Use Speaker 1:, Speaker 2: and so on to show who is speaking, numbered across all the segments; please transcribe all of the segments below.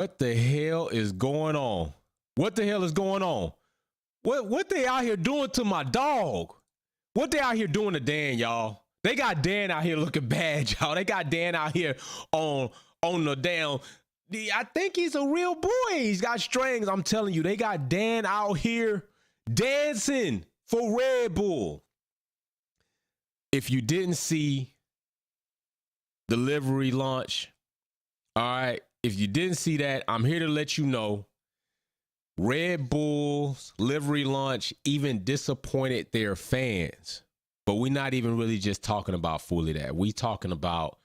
Speaker 1: What the hell is going on? What the hell is going on? What they out here doing to my dog? What they out here doing to Dan, y'all? They got Dan out here looking bad, y'all. They got Dan out here on the damn. I think he's a real boy. He's got strings. I'm telling you, they got Dan out here dancing for Red Bull. If you didn't see the livery launch, all right, if you didn't see that, I'm here to let you know Red Bull's livery launch even disappointed their fans. But we're not even really just talking about fully that. We talking about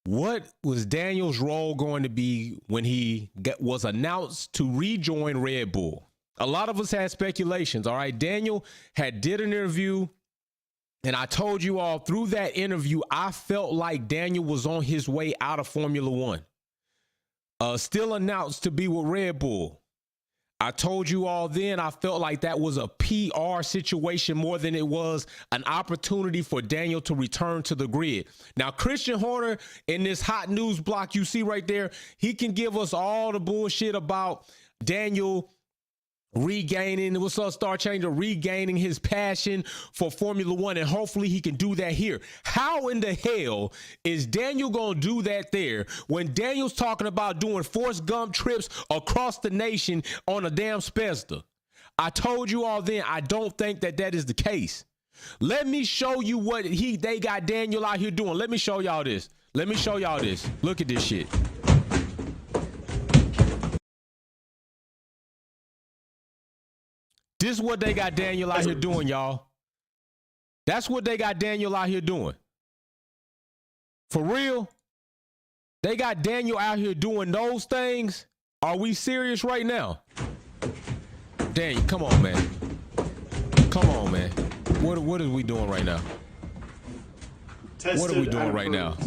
Speaker 1: what was Daniel's role going to be when he was announced to rejoin Red Bull. A lot of us had speculations, all right? Daniel did an interview, and I told you all through that interview, I felt like Daniel was on his way out of Formula One. Still announced to be with Red Bull. I told you all then I felt like that was a PR situation more than it was an opportunity for Daniel to return to the grid. Now, Christian Horner in this hot news block you see right there, he can give us all the bullshit about Daniel regaining, what's up, Star Changer, regaining his passion for Formula One, and hopefully he can do that here. How in the hell is Daniel gonna do that there when Daniel's talking about doing Forrest Gump trips across the nation on a damn Spezza? I told you all then, I don't think that is the case. Let me show you what they got Daniel out here doing. Let me show y'all this. Let me show y'all this. Look at this shit. This is what they got Daniel out here doing, y'all. That's what they got Daniel out here doing. For real? They got Daniel out here doing those things? Are we serious right now? Daniel, come on, man. Come on, man. What are we doing right now? What are we doing right now?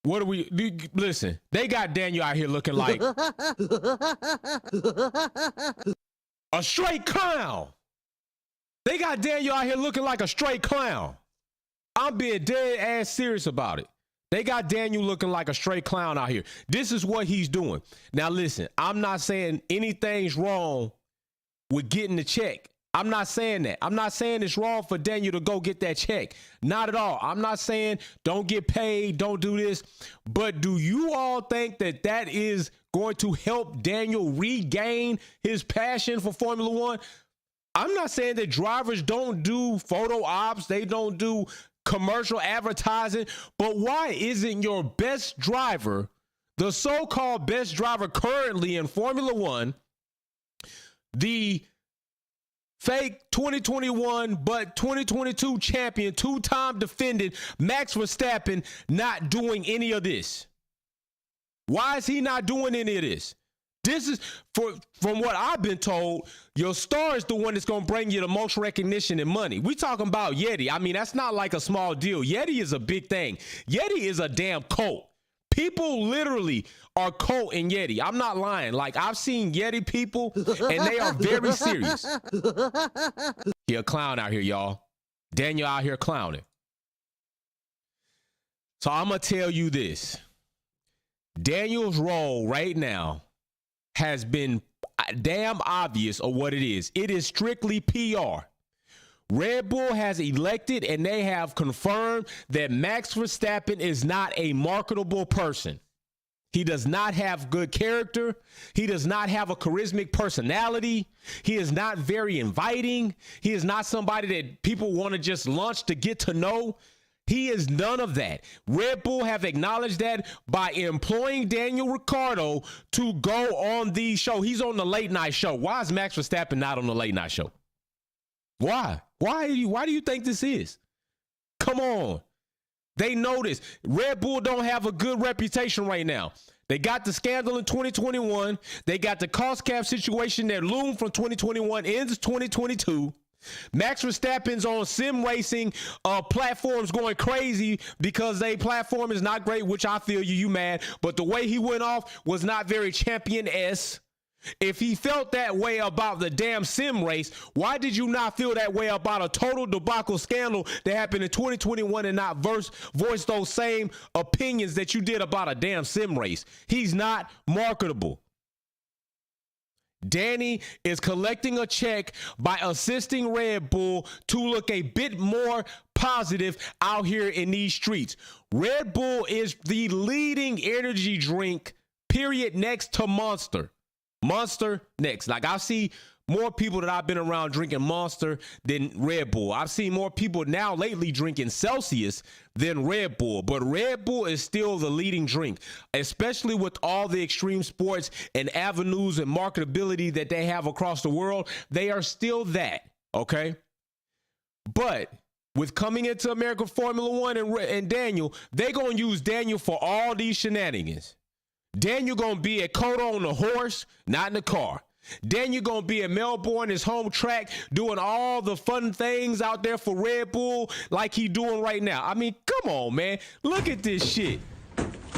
Speaker 1: What are we... Listen, they got Daniel out here looking like... a straight clown. They got Daniel out here looking like a straight clown. I'm being dead ass serious about it. They got Daniel looking like a straight clown out here. This is what he's doing. Now listen, I'm not saying anything's wrong with getting the check. I'm not saying that. I'm not saying it's wrong for Daniel to go get that check. Not at all. I'm not saying don't get paid, don't do this. But do you all think that is going to help Daniel regain his passion for Formula One? I'm not saying that drivers don't do photo ops, they don't do commercial advertising, but why isn't your best driver, the so-called best driver currently in Formula One, the fake 2021 but 2022 champion, two-time defendant Max Verstappen, not doing any of this? Why is he not doing any of this? This is, from what I've been told, your star is the one that's going to bring you the most recognition and money. We talking about Yeti. I mean, that's not like a small deal. Yeti is a big thing. Yeti is a damn cult. People literally are cult in Yeti. I'm not lying. Like, I've seen Yeti people, and they are very serious. He a clown out here, y'all. Daniel out here clowning. So I'm going to tell you this. Daniel's role right now has been damn obvious of what it is. It is strictly PR. Red Bull has elected and they have confirmed that Max Verstappen is not a marketable person. He does not have good character. He does not have a charismatic personality. He is not very inviting. He is not somebody that people want to just launch to get to know. He is none of that. Red Bull have acknowledged that by employing Daniel Ricciardo to go on the show. He's on the late night show. Why is Max Verstappen not on the late night show? Why? Why do you think this is? Come on. They know this. Red Bull don't have a good reputation right now. They got the scandal in 2021. They got the cost cap situation that loomed from 2021 into 2022. Max Verstappen's on sim racing platforms going crazy because their platform is not great, which I feel you mad. But the way he went off was not very champion-esque. If he felt that way about the damn sim race, why did you not feel that way about a total debacle scandal that happened in 2021 and not voice those same opinions that you did about a damn sim race? He's not marketable. Danny is collecting a check by assisting Red Bull to look a bit more positive out here in these streets. Red Bull is the leading energy drink, period, next to Monster. Monster next. Like, I see more people that I've been around drinking Monster than Red Bull. I've seen more people now lately drinking Celsius than Red Bull, but Red Bull is still the leading drink, especially with all the extreme sports and avenues and marketability that they have across the world. They are still that, okay? But with coming into American Formula One and Daniel, they're going to use Daniel for all these shenanigans. Daniel going to be at Coda on the horse, not in the car. Daniel going to be in Melbourne, his home track, doing all the fun things out there for Red Bull like he doing right now. I mean, come on, man. Look at this shit.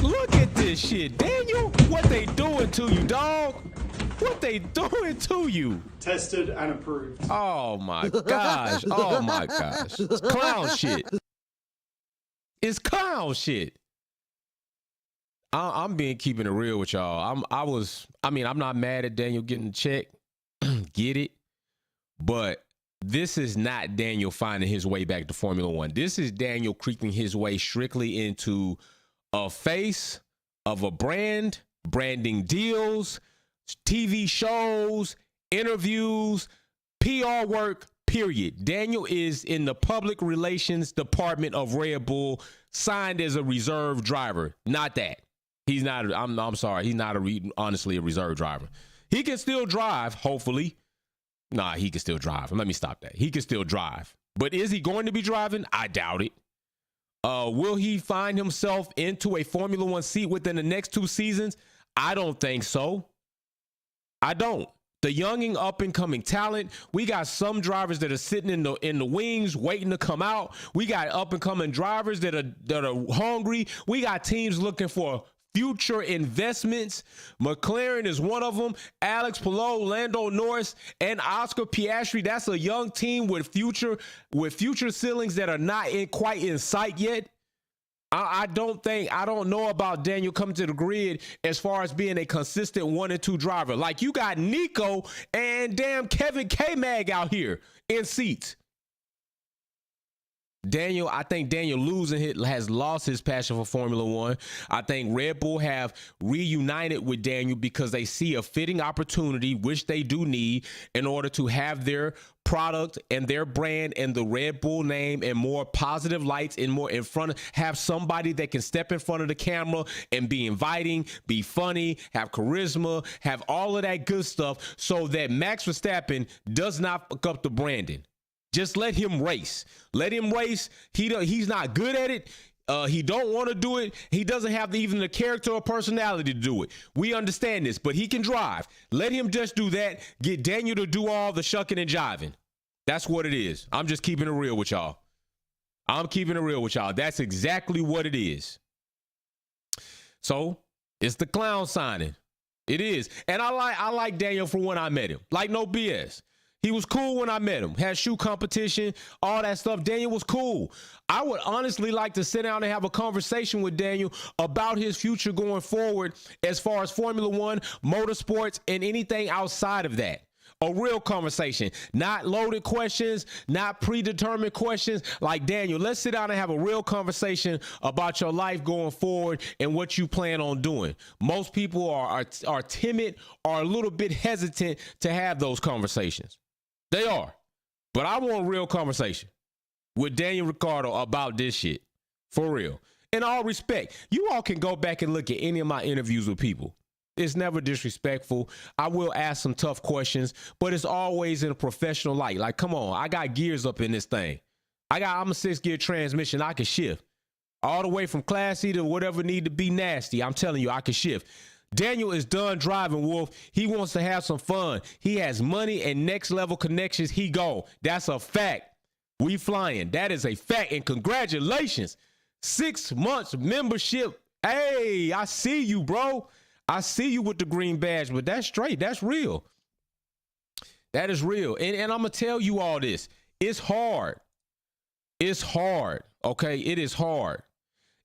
Speaker 1: Look at this shit. Daniel, what they doing to you, dog? What they doing to you?
Speaker 2: Tested and approved.
Speaker 1: Oh, my gosh. Oh, my gosh. It's clown shit. It's clown shit. I'm keeping it real with y'all. I'm not mad at Daniel getting the check. Get it. But this is not Daniel finding his way back to Formula One. This is Daniel creeping his way strictly into a face of a brand, branding deals, TV shows, interviews, PR work, period. Daniel is in the public relations department of Red Bull, signed as a reserve driver. Not that. He's not, I'm sorry, he's not honestly a reserve driver. He can still drive, hopefully. Nah, he can still drive. Let me stop that. He can still drive. But is he going to be driving? I doubt it. Will he find himself into a Formula One seat within the next 2 seasons? I don't think so. I don't. The young and up-and-coming talent, we got some drivers that are sitting in the wings waiting to come out. We got up-and-coming drivers that are hungry. We got teams looking for future investments. McLaren is one of them. Alex Palou, Lando Norris, and Oscar Piastri. That's a young team with future ceilings that are not quite in sight yet. I don't know about Daniel coming to the grid as far as being a consistent 1 and 2 driver. Like, you got Nico and damn Kevin K-Mag out here in seats. I think Daniel has lost his passion for Formula One. I think Red Bull have reunited with Daniel because they see a fitting opportunity, which they do need, in order to have their product and their brand and the Red Bull name and more positive lights and more in front of, have somebody that can step in front of the camera and be inviting, be funny, have charisma, have all of that good stuff, so that Max Verstappen does not fuck up the branding. Just let him race. Let him race. He's not good at it. He don't want to do it. He doesn't have even the character or personality to do it. We understand this, but he can drive. Let him just do that. Get Daniel to do all the shucking and jiving. That's what it is. I'm just keeping it real with y'all. That's exactly what it is. So it's the clown signing. It is. And I like Daniel for when I met him. Like, no BS. He was cool when I met him. Had shoe competition, all that stuff. Daniel was cool. I would honestly like to sit down and have a conversation with Daniel about his future going forward as far as Formula One, motorsports, and anything outside of that. A real conversation, not loaded questions, not predetermined questions. Like, Daniel, let's sit down and have a real conversation about your life going forward and what you plan on doing. Most people are timid or a little bit hesitant to have those conversations. They are. But I want a real conversation with Daniel Ricciardo about this shit. For real. In all respect, you all can go back and look at any of my interviews with people. It's never disrespectful. I will ask some tough questions, but it's always in a professional light. Like, come on, I got gears up in this thing. I'm a 6-gear transmission. I can shift all the way from classy to whatever need to be nasty. I'm telling you, I can shift. Daniel is done driving, Wolf. He wants to have some fun. He has money and next level connections. He go. That's a fact. We flying. That is a fact. And congratulations. 6 months membership. Hey, I see you, bro. I see you with the green badge, but that's straight. That's real. That is real. And I'm going to tell you all this. It's hard. It's hard. Okay. It is hard.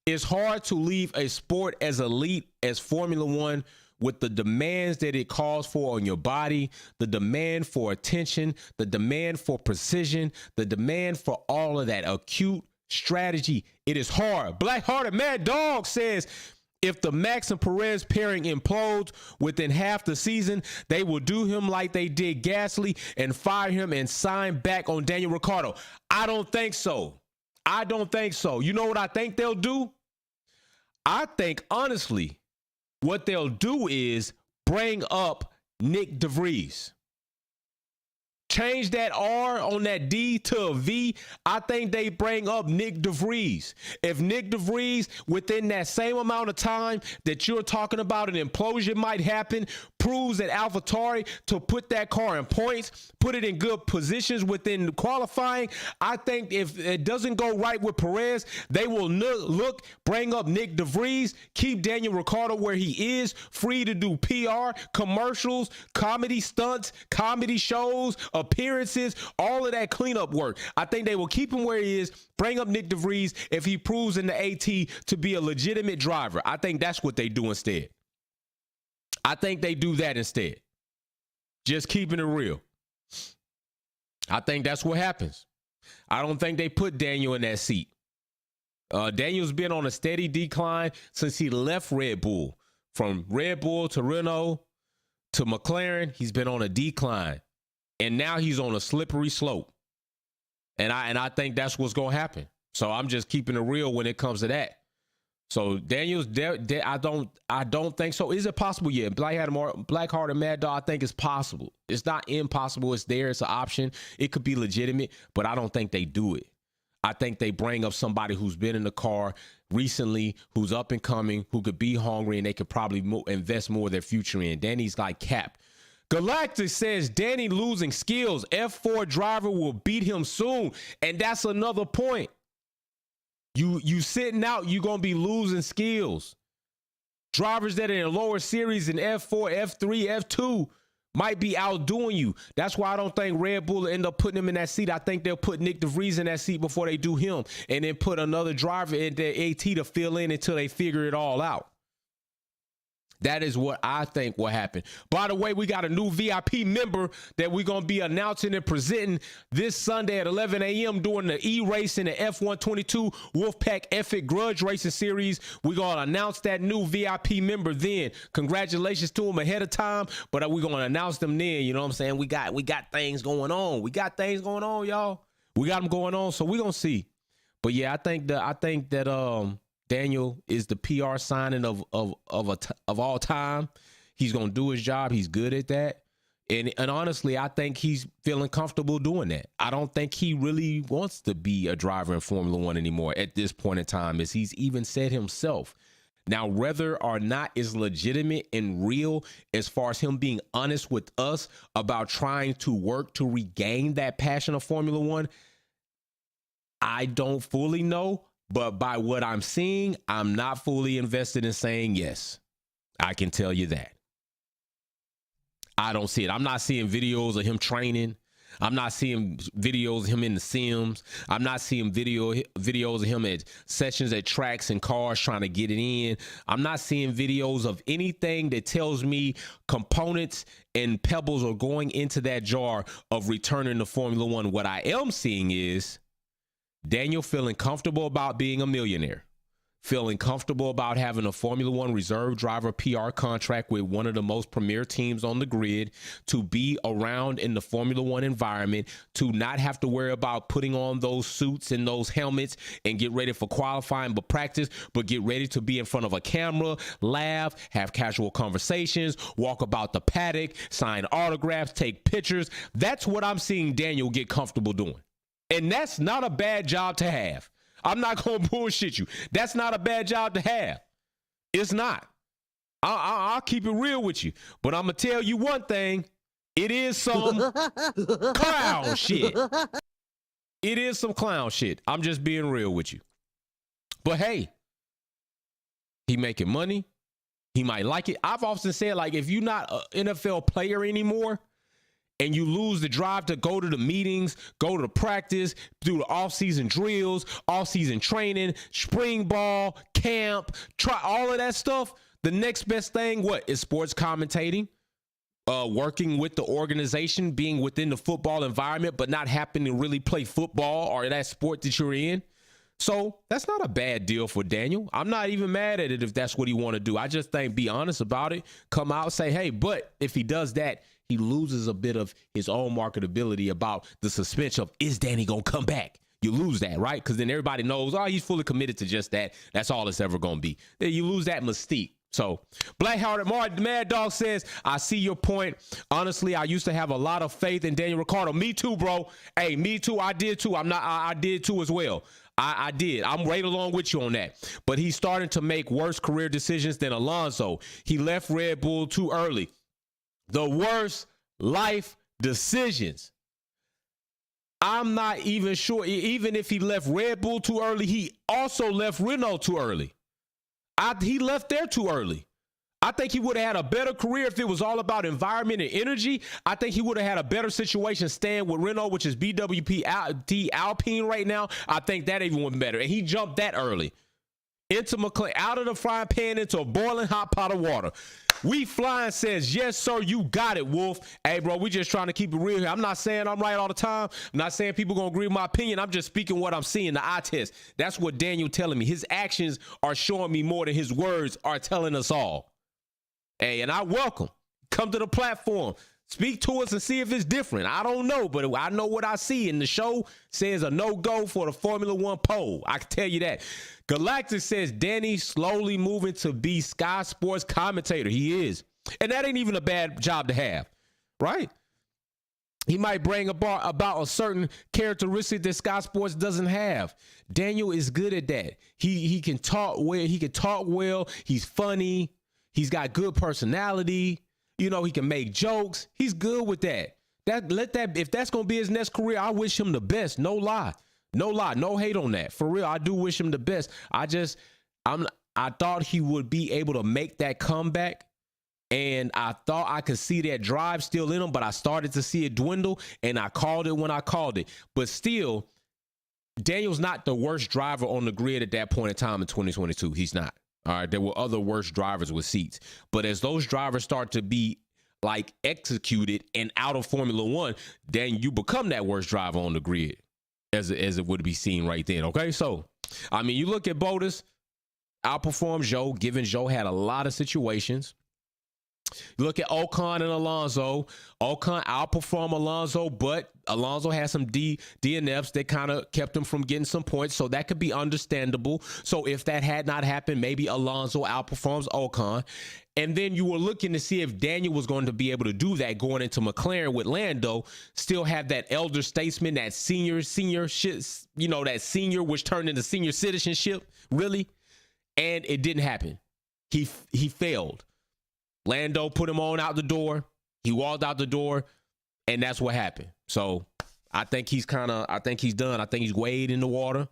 Speaker 1: It's hard to leave a sport as elite as Formula One with the demands that it calls for on your body, the demand for attention, the demand for precision, the demand for all of that acute strategy. It is hard. Black-hearted Mad Dog says, if the Max and Perez pairing implodes within half the season, they will do him like they did Gasly and fire him and sign back on Daniel Ricciardo. I don't think so. I don't think so. You know what I think they'll do? I think, honestly, what they'll do is bring up Nick DeVries. Change that R on that D to a V. I think they bring up Nick DeVries. If Nick DeVries, within that same amount of time that you're talking about an implosion might happen, proves that AlphaTauri to put that car in points, put it in good positions within qualifying, I think if it doesn't go right with Perez, they will look, bring up Nick DeVries, keep Daniel Ricciardo where he is, free to do PR, commercials, comedy stunts, comedy shows, appearances, all of that cleanup work. I think they will keep him where he is, bring up Nick DeVries if he proves in the AT to be a legitimate driver. I think that's what they do instead. I think they do that instead. Just keeping it real. I think that's what happens. I don't think they put Daniel in that seat. Daniel's been on a steady decline since he left Red Bull. From Red Bull to Renault to McLaren, he's been on a decline. And now he's on a slippery slope. And I think that's what's going to happen. So I'm just keeping it real when it comes to that. So Daniel's, I don't think so. Is it possible? Yeah. Black-hearted Mad Dog, I think it's possible. It's not impossible. It's there. It's an option. It could be legitimate, but I don't think they do it. I think they bring up somebody who's been in the car recently, who's up and coming, who could be hungry, and they could probably invest more of their future in. Danny's like capped. Galactic says Danny losing skills. F4 driver will beat him soon. And that's another point. You sitting out, you're going to be losing skills. Drivers that are in lower series in F4, F3, F2 might be outdoing you. That's why I don't think Red Bull will end up putting him in that seat. I think they'll put Nick DeVries in that seat before they do him and then put another driver in their AT to fill in until they figure it all out. That is what I think will happen. By the way, we got a new VIP member that we're going to be announcing and presenting this Sunday at 11 a.m. during the E-Racing and F122 Wolfpack Epic Grudge Racing Series. We're going to announce that new VIP member then. Congratulations to him ahead of time, but we're going to announce them then. You know what I'm saying? We got things going on. We got things going on, y'all. We got them going on, so we're going to see. But yeah, I think that Daniel is the PR signing of all time. He's going to do his job. He's good at that. And honestly, I think he's feeling comfortable doing that. I don't think he really wants to be a driver in Formula One anymore at this point in time, as he's even said himself. Now, whether or not it's legitimate and real as far as him being honest with us about trying to work to regain that passion of Formula One, I don't fully know. But by what I'm seeing, I'm not fully invested in saying yes. I can tell you that. I don't see it. I'm not seeing videos of him training. I'm not seeing videos of him in the sims. I'm not seeing videos of him at sessions at tracks and cars trying to get it in. I'm not seeing videos of anything that tells me components and pebbles are going into that jar of returning to Formula One. What I am seeing is Daniel feeling comfortable about being a millionaire, feeling comfortable about having a Formula One reserve driver PR contract with one of the most premier teams on the grid, to be around in the Formula One environment, to not have to worry about putting on those suits and those helmets and get ready for qualifying but practice, but get ready to be in front of a camera, laugh, have casual conversations, walk about the paddock, sign autographs, take pictures. That's what I'm seeing Daniel get comfortable doing. And that's not a bad job to have. I'm not going to bullshit you. That's not a bad job to have. It's not. I'll keep it real with you. But I'm going to tell you one thing. It is some clown shit. It is some clown shit. I'm just being real with you. But hey, he making money. He might like it. I've often said, like, if you're not an NFL player anymore and you lose the drive to go to the meetings, go to the practice, do the off-season drills, off-season training, spring ball, camp, try all of that stuff, the next best thing, what, is sports commentating, working with the organization, being within the football environment, but not having to really play football or that sport that you're in. So that's not a bad deal for Daniel. I'm not even mad at it if that's what he want to do. I just think be honest about it. Come out, say, hey, but if he does that, he loses a bit of his own marketability about the suspension of, is Danny going to come back? You lose that, right? Because then everybody knows, oh, he's fully committed to just that. That's all it's ever going to be. Then you lose that mystique. So Blackhearted Mad Dog says, I see your point. Honestly, I used to have a lot of faith in Daniel Ricciardo. Me too, bro. Hey, me too. I did too. I did too as well. I did. I'm right along with you on that. But he's starting to make worse career decisions than Alonso. He left Red Bull too early. The worst life decisions. I'm not even sure. Even if he left Red Bull too early, he also left Renault too early. He left there too early. I think he would have had a better career if it was all about environment and energy. I think he would have had a better situation staying with Renault, which is BWP Alpine right now. I think that even went better. And he jumped that early. Into McLaren, out of the frying pan into a boiling hot pot of water. We Flying says, yes, sir, you got it, Wolf. Hey, bro, we just trying to keep it real here. I'm not saying I'm right all the time. I'm not saying people going to agree with my opinion. I'm just speaking what I'm seeing, the eye test. That's what Daniel telling me. His actions are showing me more than his words are telling us all. Hey, and I welcome. Come to the platform. Speak to us and see if it's different. I don't know, but I know what I see. And the show says a no-go for the Formula One pole. I can tell you that. Galactic says Danny slowly moving to be Sky Sports commentator. He is. And that ain't even a bad job to have, right? He might bring about a certain characteristic that Sky Sports doesn't have. Daniel is good at that. He can talk well. He can talk well. He's funny. He's got good personality. You know, he can make jokes. He's good with that. If that's going to be his next career, I wish him the best. No lie. No hate on that. For real, I do wish him the best. I thought he would be able to make that comeback. And I thought I could see that drive still in him, but I started to see it dwindle, and I called it when I called it. But still, Daniel's not the worst driver on the grid at that point in time in 2022. He's not. All right, there were other worse drivers with seats. But as those drivers start to be like executed and out of Formula One, then you become that worst driver on the grid, as it would be seen right then. Okay, so I mean, you look at Bottas, outperformed Zhou, given Zhou had a lot of situations. You look at Ocon and Alonso. Ocon outperformed Alonso, but Alonso had some DNFs that kind of kept him from getting some points, so that could be understandable. So if that had not happened, maybe Alonso outperforms Ocon. And then you were looking to see if Daniel was going to be able to do that going into McLaren with Lando, still have that elder statesman, that senior shit, you know, that senior which turned into senior citizenship, really. And it didn't happen. He failed. Lando put him on out the door. He walked out the door, and that's what happened. So I think he's done. I think he's weighed in the water.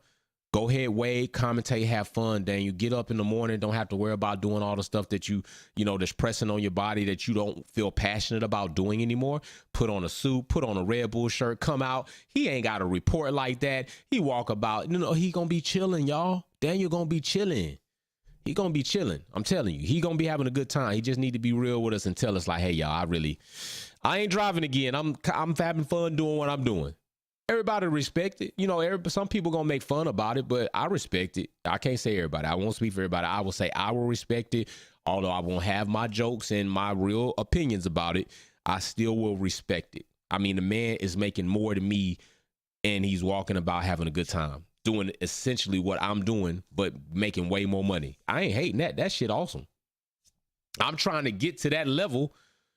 Speaker 1: Go ahead, wade, commentate, have fun, Daniel. Get up in the morning. Don't have to worry about doing all the stuff that you know, that's pressing on your body that you don't feel passionate about doing anymore. Put on a suit, put on a Red Bull shirt, come out. He ain't got a report like that. He walk about, you know, he gonna be chilling, y'all. Daniel gonna be chilling. He gonna be chilling. I'm telling you, he gonna be having a good time. He just need to be real with us and tell us like, hey, y'all, I ain't driving again. I'm having fun doing what I'm doing. Everybody respect it. You know, some people gonna make fun about it, but I respect it. I can't say everybody. I won't speak for everybody. I will say I will respect it. Although I won't have my jokes and my real opinions about it, I still will respect it. I mean, the man is making more than me, and he's walking about having a good time, doing essentially what I'm doing, but making way more money. I ain't hating that. That shit awesome. I'm trying to get to that level,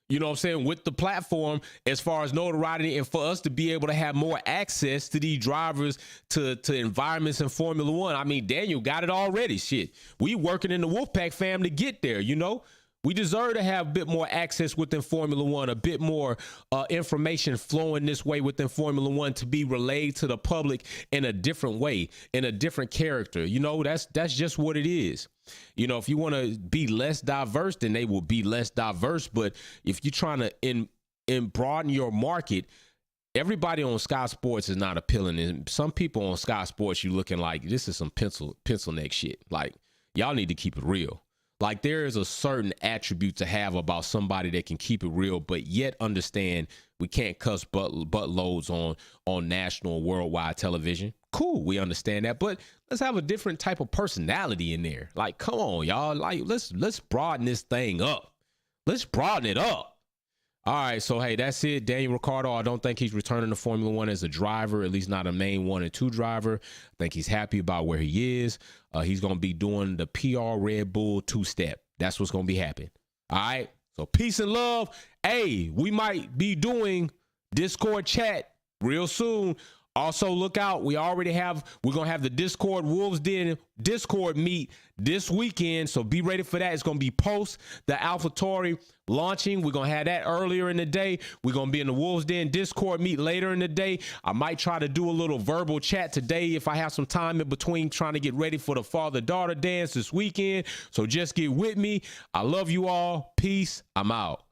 Speaker 1: you know what I'm saying, with the platform as far as notoriety, and for us to be able to have more access to these drivers, to environments in Formula One. I mean, Daniel got it already. Shit. We working in the Wolfpack fam to get there, you know. We deserve to have a bit more access within Formula One, a bit more information flowing this way within Formula One to be relayed to the public in a different way, in a different character. You know, that's just what it is. You know, if you want to be less diverse, then they will be less diverse. But if you're trying to broaden your market, everybody on Sky Sports is not appealing. And some people on Sky Sports, you looking like this is some pencil neck shit. Like, y'all need to keep it real. Like, there is a certain attribute to have about somebody that can keep it real, but yet understand we can't cuss butt loads on national, worldwide television. Cool, we understand that, but let's have a different type of personality in there. Like, come on, y'all. Like, let's broaden this thing up. Let's broaden it up. All right, so hey, that's it. Daniel Ricciardo, I don't think he's returning to Formula One as a driver, at least not a main 1 and 2 driver. I think he's happy about where he is. He's going to be doing the PR Red Bull 2-step. That's what's going to be happening. All right, so peace and love. Hey, we might be doing Discord chat real soon. Also, look out. We're going to have the Discord Wolves Den Discord meet this weekend. So be ready for that. It's going to be post the AlphaTauri launching. We're going to have that earlier in the day. We're going to be in the Wolves Den Discord meet later in the day. I might try to do a little verbal chat today if I have some time in between trying to get ready for the father-daughter dance this weekend. So just get with me. I love you all. Peace. I'm out.